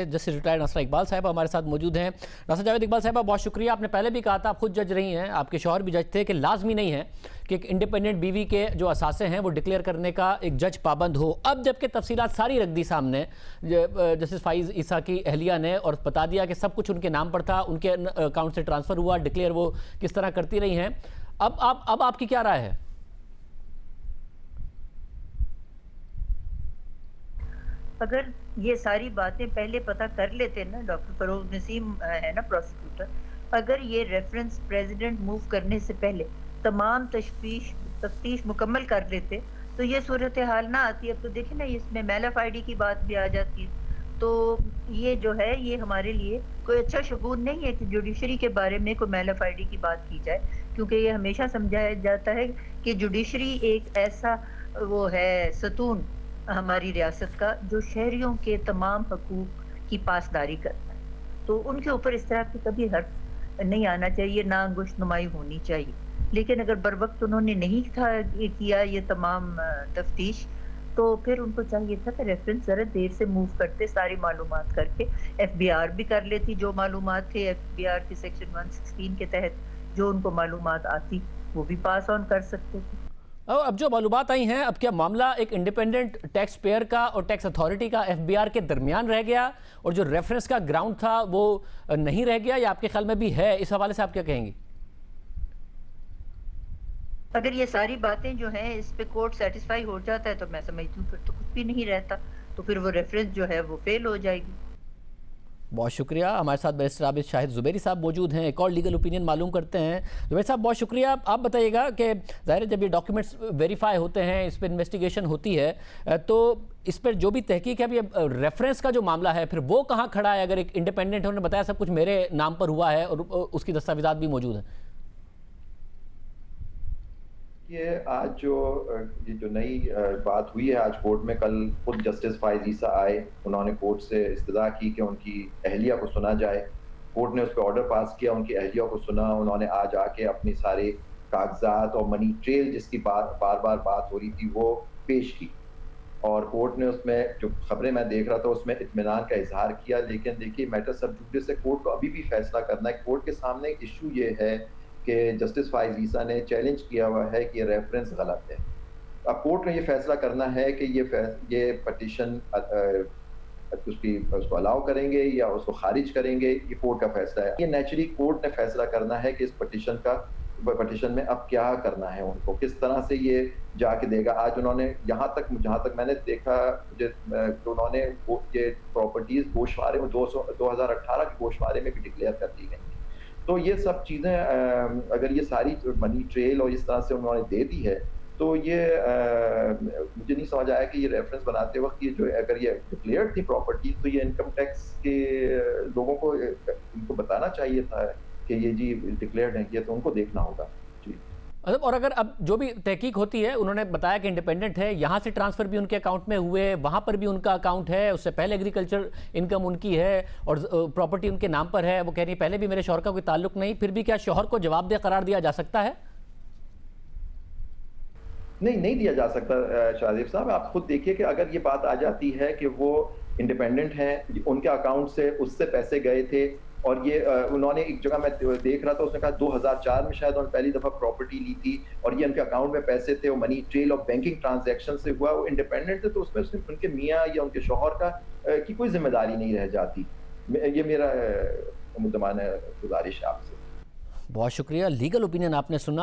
Justice retired नासरा इकबाल साहब हमारे साथ मौजूद हैं। नासरा जावेद इकबाल साहब, बहुत शुक्रिया। आपने पहले भी कहा था, आप खुद जज रही हैं, आपके शौहर भी जज थे, कि लाजमी नहीं है कि एक इंडिपेंडेंट बीवी के जो असासे हैं वो डिक्लेयर करने का एक जज पाबंद हो। अब जबकि तफसीलात सारी रख दी सामने जस्टिस फाइज ईसा की अहलिया ने, और बता दिया कि सब कुछ उनके नाम पर था, उनके अकाउंट से ट्रांसफ़र हुआ, डिक्लेयर वो किस तरह करती रही हैं। अब आपकी क्या राय है? अगर ये सारी बातें पहले पता कर लेते ना, डॉक्टर फरोग नसीम है ना प्रोसिक्यूटर, अगर ये रेफरेंस प्रेसिडेंट मूव करने से पहले तमाम तफ्तीश मुकम्मल कर लेते तो ये सूरत हाल ना आती। अब तो देखें ना, इसमें मेलफ आईडी की बात भी आ जाती है। तो ये जो है, ये हमारे लिए कोई अच्छा शगुन नहीं है कि जुडिशरी के बारे में कोई मेलफ आईडी की बात की जाए, क्योंकि ये हमेशा समझाया जाता है कि जुडिशरी एक ऐसा वो है सतून हमारी रियासत का जो शहरियों के तमाम हकूक की पासदारी करता है। तो उनके ऊपर इस तरह की कभी हर्फ नहीं आना चाहिए, ना अंगुशनुमाई होनी चाहिए। लेकिन अगर बर वक्त उन्होंने नहीं था किया ये तमाम तफ्तीश, तो फिर उनको चाहिए था कि रेफरेंस ज़रा देर से मूव करते, सारी मालूमात करके FBI भी कर लेती जो मालूमात थे FBI के सेक्शन 116 के तहत जो उनको मालूमात आती वो भी पास ऑन कर सकते थे। अब जो मालूमात आई हैं, अब क्या मामला एक इंडिपेंडेंट टैक्स पेयर का और टैक्स अथॉरिटी का FBI के दरमियान रह गया, और जो रेफरेंस का ग्राउंड था वो नहीं रह गया, या आपके ख्याल में भी है? इस हवाले से आप क्या कहेंगी? अगर ये सारी बातें जो हैं इस पे कोर्ट सेटिस्फाई हो जाता है तो मैं समझती हूँ फिर तो कुछ भी नहीं रहता, तो फिर वो रेफरेंस जो है वो फेल हो जाएगी। बहुत शुक्रिया। हमारे साथ बैरिस्टर आबिद शाहिद ज़ुबैरी साहब मौजूद हैं, एक और लीगल ओपिनियन मालूम करते हैं। ज़ुबैरी साहब, बहुत शुक्रिया। आप बताइएगा कि ज़ाहिर है जब ये डॉक्यूमेंट्स वेरीफाई होते हैं, इस पर इन्वेस्टिगेशन होती है, तो इस पर जो भी तहकीक है, अभी रेफरेंस का जो मामला है फिर वो कहाँ खड़ा है? अगर एक इंडिपेंडेंट है, उन्होंने बताया सब कुछ मेरे नाम पर हुआ है और उसकी दस्तावेज़ात भी मौजूद हैं। ये आज ये जो नई बात हुई है आज कोर्ट में, कल खुद जस्टिस फाइज ईसा आए, उन्होंने कोर्ट से इस्तदा की कि उनकी अहलिया को सुना जाए। कोर्ट ने उस पर ऑर्डर पास किया, उनकी अहलिया को सुना। उन्होंने आज आके अपनी सारे कागजात और मनी ट्रेल जिसकी बार बार बात हो रही थी वो पेश की, और कोर्ट ने उसमें जो खबरें मैं देख रहा था उसमें इत्मीनान का इजहार किया। लेकिन देखिए, मैटर सब जुडिस से कोर्ट को अभी भी फैसला करना है। कोर्ट के सामने इशू ये है कि जस्टिस फाइज ईसा ने चैलेंज किया हुआ है कि ये रेफरेंस गलत है। अब कोर्ट ने ये फैसला करना है कि ये पटिशन उसको अलाउ करेंगे या उसको खारिज करेंगे, ये कोर्ट का फैसला है। ये नेचुरली कोर्ट ने फैसला करना है कि इस पटिशन में अब क्या करना है, उनको किस तरह से ये जाके देगा। आज उन्होंने जहाँ तक मैंने देखा, तो उन्होंने ये प्रॉपर्टीज गोशवारे में 2018 के गोशवारे में भी डिक्लेयर कर दी गई। तो ये सब चीज़ें अगर ये सारी मनी ट्रेल और इस तरह से उन्होंने दे दी है, तो ये मुझे नहीं समझ आया कि ये रेफरेंस बनाते वक्त ये जो अगर ये डिक्लेयर्ड थी प्रॉपर्टी, तो ये इनकम टैक्स के लोगों को इनको बताना चाहिए था कि ये जी डिक्लेयर्ड है, ये तो उनको देखना होगा जी। और अगर अब जो भी तहकीक होती है, उन्होंने बताया कि इंडिपेंडेंट है, यहाँ से ट्रांसफ़र भी उनके अकाउंट में हुए, वहाँ पर भी उनका अकाउंट है, उससे पहले एग्रीकल्चर इनकम उनकी है और प्रॉपर्टी उनके नाम पर है। वो कह रही है पहले भी मेरे शौहर का कोई ताल्लुक नहीं, फिर भी क्या शौहर को जवाबदेह करार दिया जा सकता है? नहीं दिया जा सकता शाहजेब साहब। आप खुद देखिए कि अगर ये बात आ जाती है कि वो इंडिपेंडेंट हैं, उनके अकाउंट से उससे पैसे गए थे, और ये उन्होंने एक जगह मैं देख रहा था, उसने कहा 2004 में शायद उन्होंने पहली दफ़ा प्रॉपर्टी ली थी, और ये उनके अकाउंट में पैसे थे, वो मनी ट्रेल और बैंकिंग ट्रांजैक्शन से हुआ, वो इंडिपेंडेंट थे, तो उसमें उनके मियाँ या उनके शौहर का की कोई जिम्मेदारी नहीं रह जाती। ये मेरा मुद्दमाना गुजारिश है आपसे। बहुत शुक्रिया। लीगल ओपिनियन आपने सुना।